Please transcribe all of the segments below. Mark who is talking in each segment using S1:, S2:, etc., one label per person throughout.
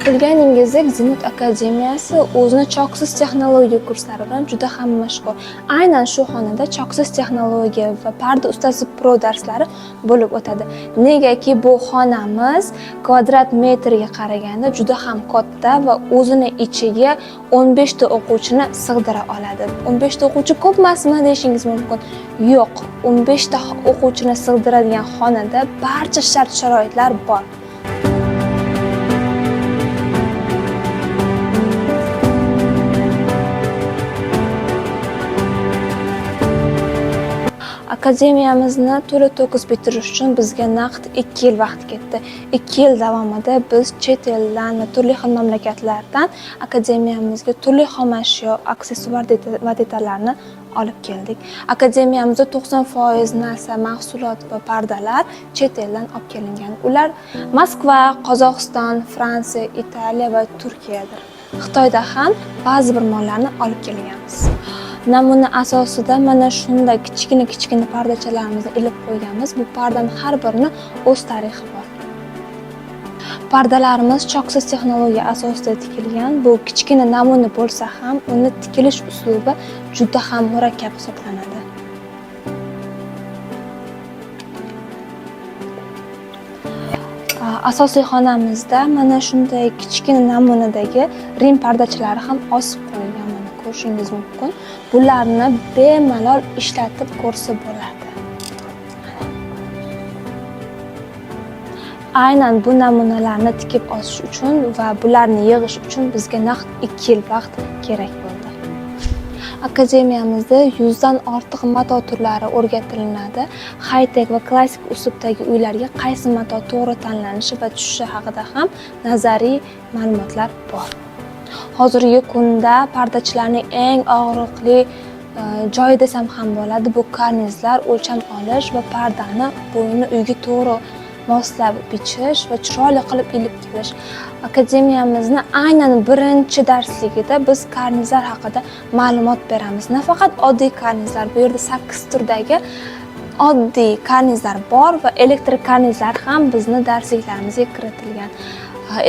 S1: Bilganingizdek, Zimut akademiyasi o'zini choksiz texnologiya kurslari bilan juda ham mashhur. Aynan shu xonada choksiz texnologiya va parda ustasi pro darslari bo'lib o'tadi. Negaki bu xonamiz kvadrat metrga qaraganda juda ham katta va o'zini ichiga 15 ta o'quvchini sig'dira oladi. 15 ta o'quvchi ko'pmasmi deyishingiz mumkin. Yo'q, 15 ta o'quvchini sig'diradigan xonada barcha shart-sharoitlar bor. Akademiyamizni to'la-to'kis bitirish uchun bizga naqd 2 yil vaqt ketdi. 2 yil davomida biz chet eldan va turli xil mamlakatlardan akademiyamizga turli xom ashyo, aksessuar va detallarni olib keldik. Akademiyamizda 90% narsa, mahsulot va pardalar chet eldan olib kelingan. Ular Moskva, Qozog'iston, Fransiya, Italiya va Turkiyadir. Xitoyda ham ba'zi bir mollarni olib kelganmiz. Namuna asosida mana shunday kichkina pardachalarimizni ilib qo'yganmiz. Bu pardaning har birini o'z tarixi bor. Pardalarimiz choksiz texnologiya asosida tikilgan. Bu kichkina namuna bo'lsa ham, uni tikilish uslubi juda ham murakkab hisoblanadi. Asosiy xonamizda mana shunday kichkina namunadagi Rim pardachalari ham osib qo'yilgan. Mana ko'rishingiz mumkin. Bularni bemalol ishlatib ko'rsa bo'ladi. Aynan bu namunalarni tikib osish uchun va bularni yig'ish uchun bizga naqd 2 yil vaqt kerak bo'ldi. Akademiyamizda 100 dan ortiq mato turlari o'rgatilinadi. High-tech va klassik uslubdagi uylarga qaysi mato to'g'ri tanlanishi va tushishi haqida ham nazariy ma'lumotlar bor. Hozirgi kunda pardachilarning eng og'riqli joyi desam ham bo'ladi. Bu karnizlar, o'lcham olish va pardani bo'yni uyga to'g'ri moslab bichish va chiroyli qilib ilib kelish. Akademiyamizni aynan birinchi darsligida biz karnizlar haqida ma'lumot beramiz. Nafaqat oddiy karnizlar, bu yerda 8 turdagi oddiy karnizlar bor va elektrik karnizlar ham bizni darsliklarimizga kiritilgan.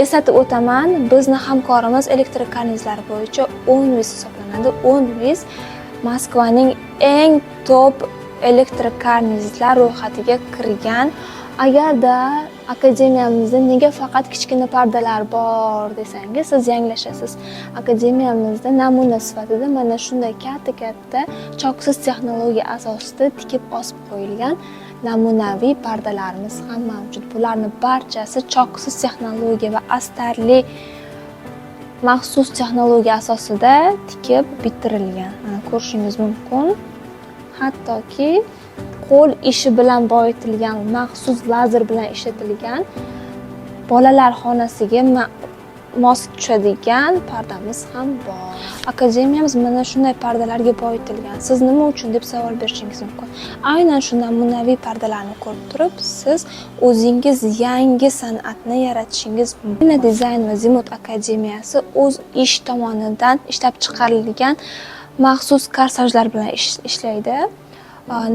S1: Eslatib o'taman, bizni hamkorimiz elektrik karnizlari bo'yicha 10 hisoblanadi. 10 Moskvaning eng top elektrik karnizlar ro'yxatiga kirgan. Agarda akademiyamizda nega faqat kichkina pardalar bor desangiz, siz yanglishasiz. Akademiyamizda namuna sifatida mana shunday katta choksiz texnologiya asosida tikib osib qo'yilgan namunaviy pardalarimiz ham mavjud. Bularning barchasi choksiz texnologiya va astarli maxsus texnologiya asosida tikib bitirilgan. Mana ko'rishingiz mumkin. Hattoki qo'l ishi bilan boyitilgan, maxsus lazer bilan ishlatilgan bolalar xonasiga mos tushadigan pardamiz ham bor. Akademiyamiz mana shunday pardalarga boyitilgan. Siz nima uchun deb savol berishingiz mumkin. Aynan shu namunaviy pardalarni ko'rib turib, siz o'zingiz yangi san'atni yaratishingiz mumkin. Dizayn va Zimut akademiyasi o'z ish tomonidan ishlab chiqarilgan maxsus korsajlar bilan ishlaydi.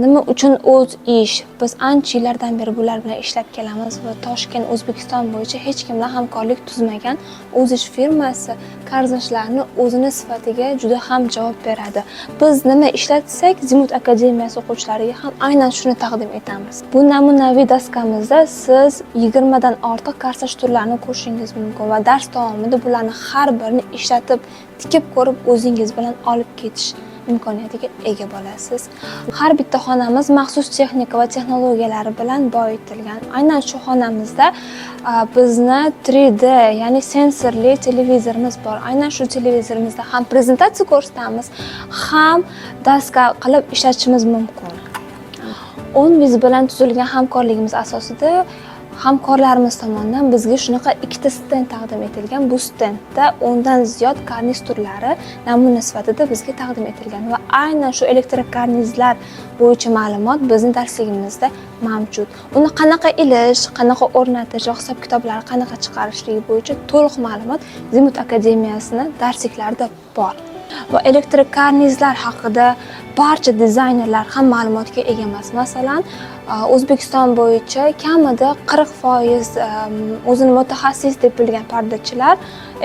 S1: Nima uchun o'z ish? Biz ancha yillardan beri bular bilan ishlab kelamiz va Toshkent, O'zbekiston bo'yicha hech kim bilan hamkorlik tuzmagan o'z ish firmasi korsajlarni o'zini sifatiga juda ham javob beradi. Biz nima ishlatsak, Zimut akademiyasi o'quvchilariga ham aynan shuni taqdim etamiz. Bu namunaviy daskamizda siz 20 dan ortiq korsaj turlarini ko'rishingiz mumkin va dars davomida bularni har birini ishlatib, tikib ko'rib o'zingiz bilan olib ketish imkoniyatiga ega bo'lasiz. Har bitta xonamiz maxsus texnika va texnologiyalari bilan boyitilgan. Aynan shu xonamizda bizni 3D, ya'ni sensorli televizorimiz bor. Aynan shu televizorimizda ham prezentatsiya ko'rsatamiz, ham daska qilib ishlatishimiz mumkin. 10 bilan tuzilgan hamkorligimiz asosida hamkorlarimiz tomonidan bizga shunaqa 2 ta stend taqdim etilgan. Bu stendda 10 dan ziyod karniz turlari namuna sifatida bizga taqdim etilgan va aynan shu elektrik karnizlar bo'yicha ma'lumot bizning darsligimizda mavjud. Uni qanaqa ilish, qanaqa o'rnatish va hisob-kitoblar qanaqa chiqarishligi bo'yicha to'liq ma'lumot Zimut akademiyasining darsliklarida bor. Va elektrik karnizlar haqida barcha dizaynerlar ham ma'lumotga ega emas. Masalan, O'zbekiston bo'yicha kamida 40% o'zini mutaxassis deb bilgan pardachilar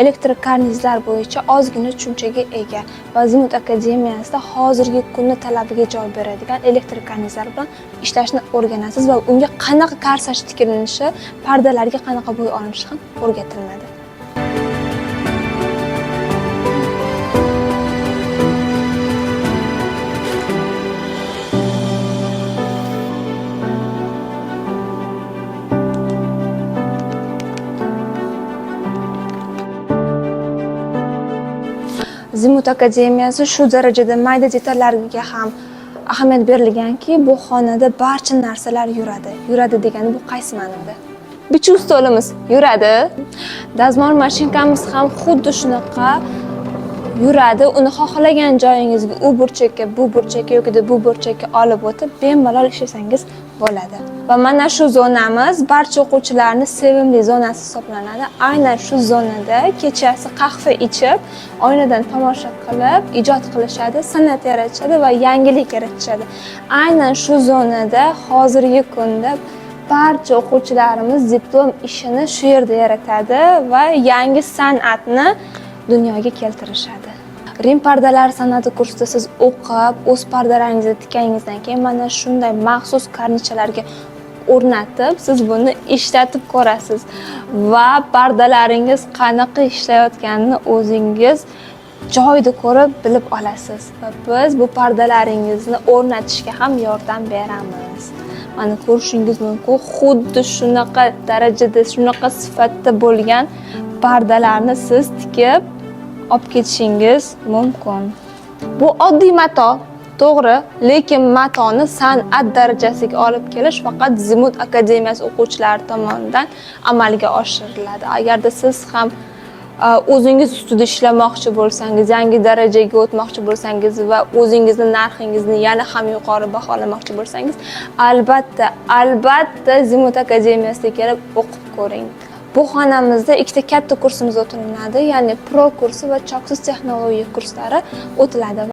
S1: elektrokarnizlar bo'yicha ozgina tushunchaga ega va Zimut akademiyasida hozirgi kunni talabiga javob beradigan elektrokarnizlar bilan ishlashni o'rganasiz va unga qanaqa karsaj tikilinishi, pardalarga qanaqa bo'y olinishi ham o'rgatiladi. Zimut akademiyasi shu darajada mayda detallarga ham ahamiyat berilganki, bu xonada barcha narsalar yuradi. Yuradi degani bu qaysi ma'noda? Bichuv stolimiz yuradi. Dazmol mashinkamiz ham xuddi shunaqa yuradi. Uni xohlagan joyingizga u burchakka, bu burchakka yoki bu burchakka olib o'tib, bemalol ishlasangiz bo'ladi. Va mana shu zonamiz barcha o'quvchilarning sevimli zonasi hisoblanadi. Aynan shu zonada kechasi qahva ichib, oynadan tomosha qilib, ijod qilishadi, san'at yaratishadi va yangilik yaratishadi. Aynan shu zonada hozirgi kunda barcha o'quvchilarimiz diplom ishini shu yerda yaratadi va yangi san'atni dunyoga keltirishadi. Rim pardalari san'ati kursida siz o'qib, o'z pardalaringizni tikkaningizdan keyin mana shunday maxsus karnichalarga o'rnatib, siz buni ishlatib ko'rasiz va pardalaringiz qanaqa ishlayotganini o'zingiz joyida ko'rib bilib olasiz va biz bu pardalaringizni o'rnatishga ham yordam beramiz. Mana ko'rishingiz mumkin, xuddi shunaqa darajada, shunaqa sifatda bo'lgan pardalarni siz tikib olib ketishingiz mumkin. Bu oddiy mato, to'g'ri, lekin matoni san'at darajasiga olib kelish faqat Zimut akademiyasi o'quvchilari tomonidan amalga oshiriladi. Agarda siz ham o'zingiz ustida ishlamoqchi bo'lsangiz, yangi darajaga o'tmoqchi bo'lsangiz va o'zingizni narxingizni yana ham yuqori baholamoqchi bo'lsangiz, albatta Zimut akademiyasiga kelib o'qib ko'ring. Bu xonamizda ikkita katta kursimiz o'tilinadi, ya'ni pro kursi va choksiz texnologiya kurslari o'tiladi.